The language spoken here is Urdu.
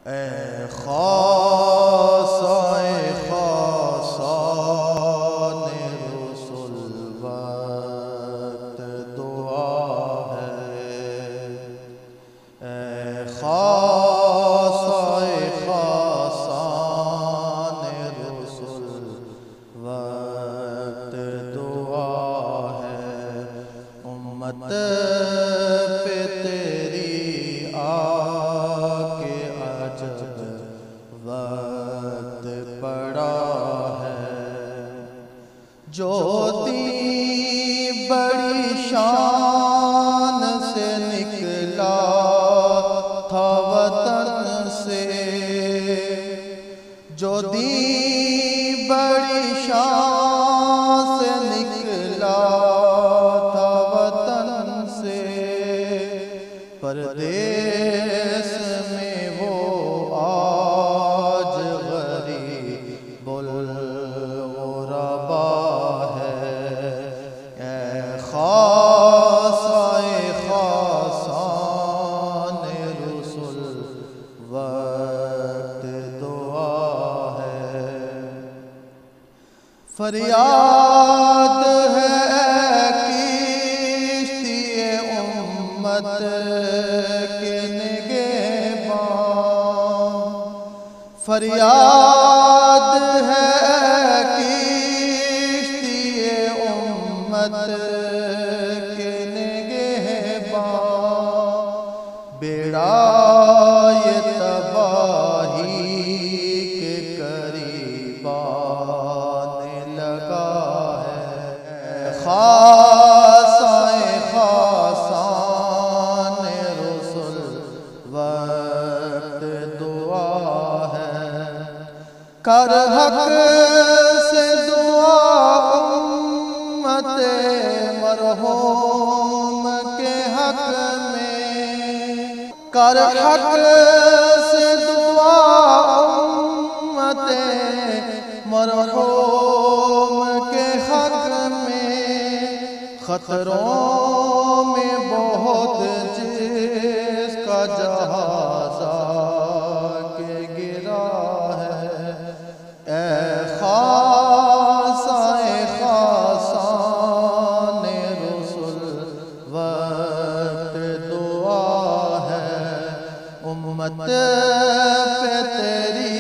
اے خاصائے خاصان رسول وقت دعا ہے، اے خاصائے خاصان رسول وقت دعا ہے، امت پہ تیری آکے عجب وقت پڑا ہے، جو بڑی شان سے نکلا تھا وطن سے، جو بڑی شان سے نکلا تھا وطن سے، پردیس میں وہ آج غریب الغربا ہے، اے خاصائے خاصان رسول وقت دعا ہے، فریاد ہے کشتی امت کے نگہباں، فریاد ہے کشتی امت کے نگہباں، بیڑا یہ تباہی کے قریب آنے لگا ہے، خاصائے خاصان رسول وقت دعا ہے، کر حق سے دعا امت مرحوم کے حق میں، کر حق سے دعا امت مرحوم کے حق میں، خطروں میں بہت جس کا جہاز آکے گرا ہے، اے خاصائے خاصان رسول وقت دعا ہے، امت پہ تیری